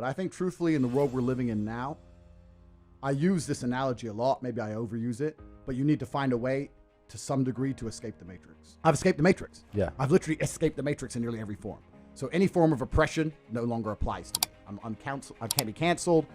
But I think truthfully in the world we're living in now, I use this analogy a lot. Maybe I overuse it, but you need to find a way to some degree to escape the matrix. I've escaped the matrix. Yeah. I've literally escaped the matrix in nearly every form. So any form of oppression no longer applies to me. I can't be canceled.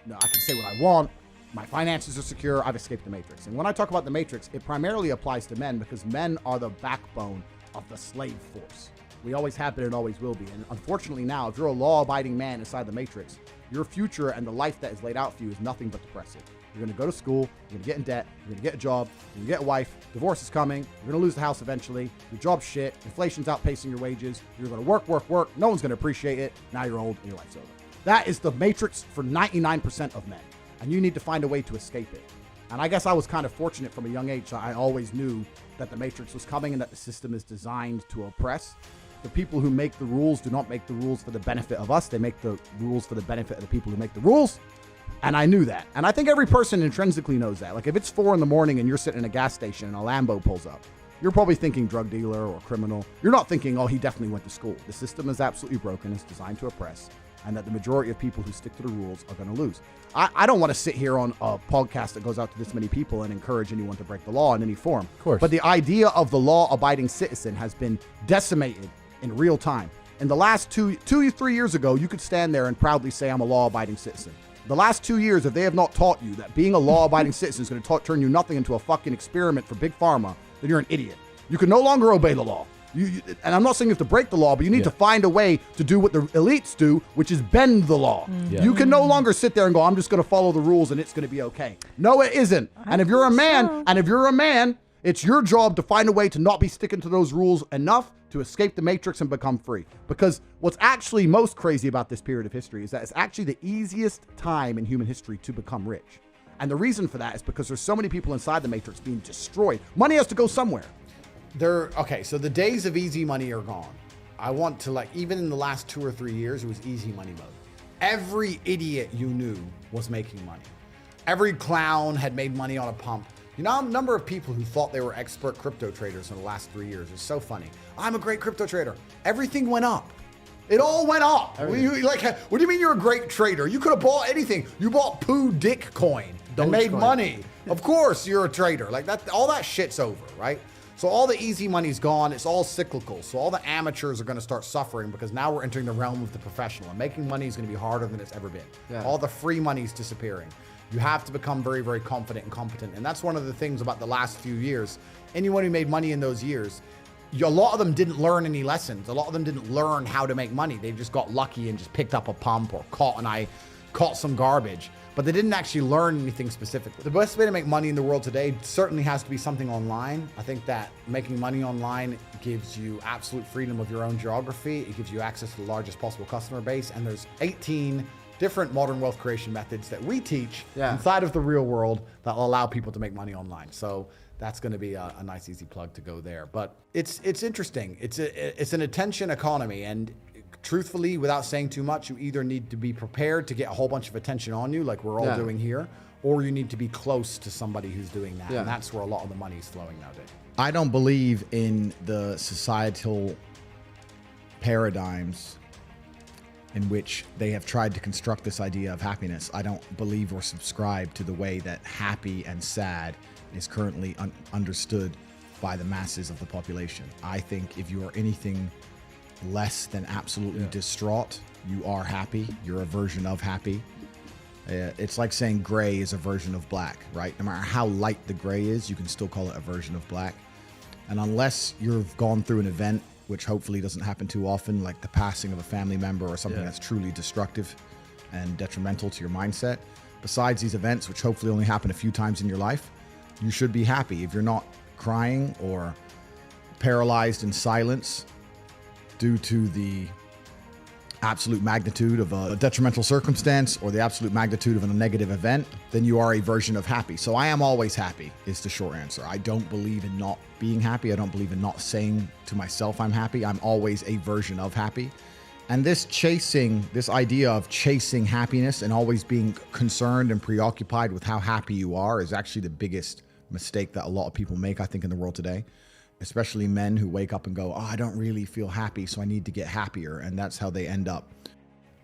No, I can say what I want. My finances are secure. I've escaped the matrix. And when I talk about the matrix, it primarily applies to men because men are the backbone of the slave force. We always have been and always will be. And unfortunately now, if you're a law-abiding man inside the matrix, your future and the life that is laid out for you is nothing but depressive. You're going to go to school, you're going to get in debt, you're going to get a job, you're going to get a wife, divorce is coming, you're going to lose the house eventually, your job's shit, inflation's outpacing your wages, you're going to work, no one's going to appreciate it, now you're old and your life's over. That is the matrix for 99% of men, and you need to find a way to escape it. And I guess I was kind of fortunate from a young age, so I always knew that the matrix was coming and that the system is designed to oppress. The people who make the rules do not make the rules for the benefit of us, they make the rules for the benefit of the people who make the rules. And I knew that. And I think every person intrinsically knows that. Like if it's 4 a.m. and you're sitting in a gas station and a Lambo pulls up, you're probably thinking drug dealer or criminal. You're not thinking, oh, he definitely went to school. The system is absolutely broken. It's designed to oppress. And that the majority of people who stick to the rules are going to lose. I don't want to sit here on a podcast that goes out to this many people and encourage anyone to break the law in any form. Of course. But the idea of the law-abiding citizen has been decimated in real time. In the last 3 years ago, you could stand there and proudly say, I'm a law-abiding citizen. The last 2 years, if they have not taught you that being a law-abiding citizen is going to turn you nothing into a fucking experiment for Big Pharma, then you're an idiot. You can no longer obey the law. And I'm not saying you have to break the law, but you need to find a way to do what the elites do, which is bend the law. Yeah. You can no longer sit there and go, I'm just going to follow the rules and it's going to be okay. No, it isn't. And if you're a man, it's your job to find a way to not be sticking to those rules enough to escape the matrix and become free. Because what's actually most crazy about this period of history is that it's actually the easiest time in human history to become rich. And the reason for that is because there's so many people inside the matrix being destroyed. Money has to go somewhere. Okay, so the days of easy money are gone. I want to even in the last 2 or 3 years, it was easy money mode. Every idiot you knew was making money. Every clown had made money on a pump. You know, a number of people who thought they were expert crypto traders in the last 3 years. It's so funny. I'm a great crypto trader. Everything went up. It all went up. What do you mean you're a great trader? You could have bought anything. You bought poo dick coin and made money. Of course you're a trader. Like that, all that shit's over, right? So all the easy money's gone. It's all cyclical. So all the amateurs are going to start suffering because now we're entering the realm of the professional. And making money is going to be harder than it's ever been. Yeah. All the free money's disappearing. You have to become very, very confident and competent. And that's one of the things about the last few years. Anyone who made money in those years, a lot of them didn't learn any lessons. A lot of them didn't learn how to make money. They just got lucky and just picked up a pump or caught some garbage. But they didn't actually learn anything specifically. The best way to make money in the world today certainly has to be something online. I think that making money online gives you absolute freedom of your own geography. It gives you access to the largest possible customer base. And there's 18 different modern wealth creation methods that we teach inside of the real world that will allow people to make money online. So that's going to be a nice, easy plug to go there. But it's interesting. It's an attention economy. And truthfully, without saying too much, you either need to be prepared to get a whole bunch of attention on you like we're all doing here, or you need to be close to somebody who's doing that. And that's where a lot of the money is flowing nowadays. I don't believe in the societal paradigms in which they have tried to construct this idea of happiness. I don't believe or subscribe to the way that happy and sad is currently understood by the masses of the population. I think if you are anything less than absolutely distraught, you are happy. You're a version of happy. It's like saying gray is a version of black, right? No matter how light the gray is, you can still call it a version of black. And unless you've gone through an event, which hopefully doesn't happen too often, like the passing of a family member or something that's truly destructive and detrimental to your mindset, besides these events, which hopefully only happen a few times in your life, you should be happy. If you're not crying or paralyzed in silence due to the absolute magnitude of a detrimental circumstance or the absolute magnitude of a negative event, then you are a version of happy. So I am always happy is the short answer. I don't believe in not being happy. I don't believe in not saying to myself I'm happy. I'm always a version of happy. And this idea of chasing happiness and always being concerned and preoccupied with how happy you are is actually the biggest mistake that a lot of people make, I think, in the world today. Especially men who wake up and go, oh, I don't really feel happy, so I need to get happier. And that's how they end up.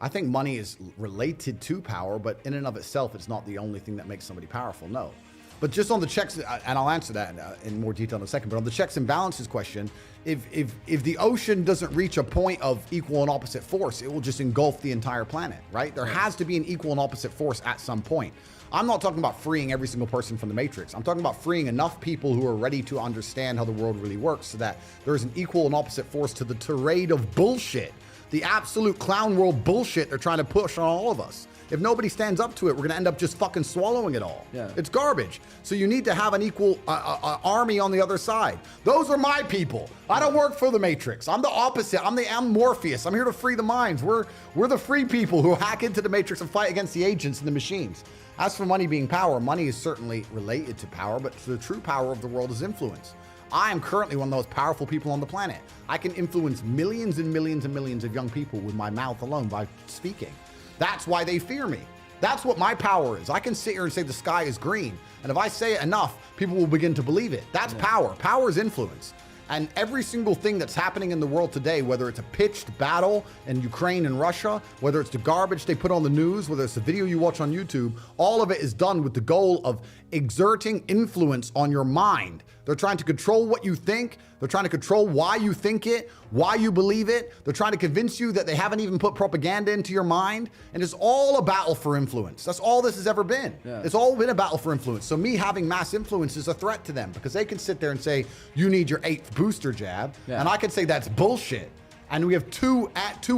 I think money is related to power, but in and of itself, it's not the only thing that makes somebody powerful. No. But just on the checks, and I'll answer that in more detail in a second, but on the checks and balances question, if the ocean doesn't reach a point of equal and opposite force, it will just engulf the entire planet, right? There has to be an equal and opposite force at some point. I'm not talking about freeing every single person from the matrix. I'm talking about freeing enough people who are ready to understand how the world really works so that there's an equal and opposite force to the tirade of bullshit, the absolute clown world bullshit they're trying to push on all of us. If nobody stands up to it, we're going to end up just fucking swallowing it all. Yeah. It's garbage. So you need to have an equal army on the other side. Those are my people. I don't work for the Matrix. I'm the opposite. I'm Morpheus. I'm here to free the minds. We're the free people who hack into the Matrix and fight against the agents and the machines. As for money being power, money is certainly related to power, but the true power of the world is influence. I am currently one of the most powerful people on the planet. I can influence millions and millions and millions of young people with my mouth alone by speaking. That's why they fear me. That's what my power is. I can sit here and say the sky is green. And if I say it enough, people will begin to believe it. That's power. Power is influence. And every single thing that's happening in the world today, whether it's a pitched battle in Ukraine and Russia, whether it's the garbage they put on the news, whether it's the video you watch on YouTube, all of it is done with the goal of exerting influence on your mind. They're trying to control what you think. They're trying to control why you think it, why you believe it. They're trying to convince you that they haven't even put propaganda into your mind. And it's all a battle for influence. That's all this has ever been. Yeah. It's all been a battle for influence. So me having mass influence is a threat to them because they can sit there and say, you need your 8th booster jab. Yeah. And I can say that's bullshit. And we have two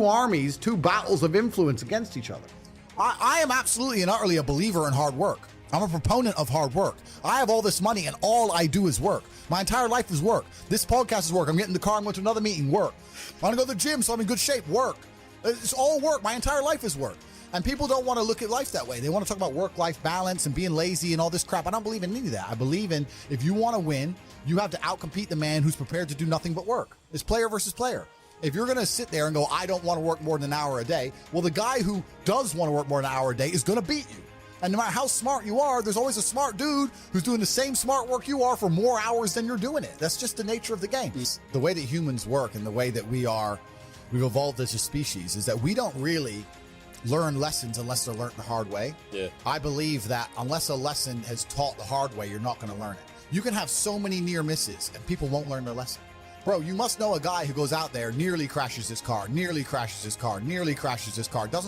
armies, 2 battles of influence against each other. I am absolutely and utterly a believer in hard work. I'm a proponent of hard work. I have all this money and all I do is work. My entire life is work. This podcast is work. I'm getting in the car, I'm going to another meeting, work. I want to go to the gym so I'm in good shape, work. It's all work. My entire life is work. And people don't want to look at life that way. They want to talk about work-life balance and being lazy and all this crap. I don't believe in any of that. I believe in if you want to win, you have to outcompete the man who's prepared to do nothing but work. It's player versus player. If you're going to sit there and go, I don't want to work more than an hour a day, well, the guy who does want to work more than an hour a day is going to beat you. And no matter how smart you are, there's always a smart dude who's doing the same smart work you are for more hours than you're doing it. That's just the nature of the game. The way that humans work and the way that we've evolved as a species is that we don't really learn lessons unless they're learned the hard way. Yeah. I believe that unless a lesson is taught the hard way, you're not going to learn it. You can have so many near misses and people won't learn their lesson. Bro, you must know a guy who goes out there, nearly crashes his car, doesn't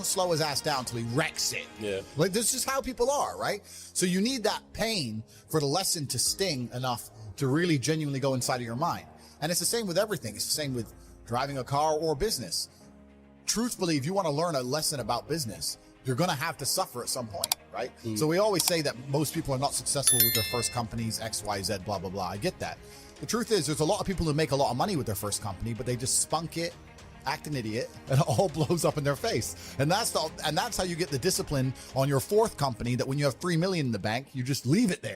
slow his ass down until he wrecks it. Yeah. Like, this is how people are, right? So you need that pain for the lesson to sting enough to really genuinely go inside of your mind. And it's the same with everything. It's the same with driving a car or business. Truthfully, if you want to learn a lesson about business, you're going to have to suffer at some point, right? So we always say that most people are not successful with their first companies, X, Y, Z, blah, blah, blah. I get that. The truth is, there's a lot of people who make a lot of money with their first company, but they just spunk it, act an idiot, and it all blows up in their face. And that's how you get the discipline on your 4th company that when you have $3 million in the bank, you just leave it there.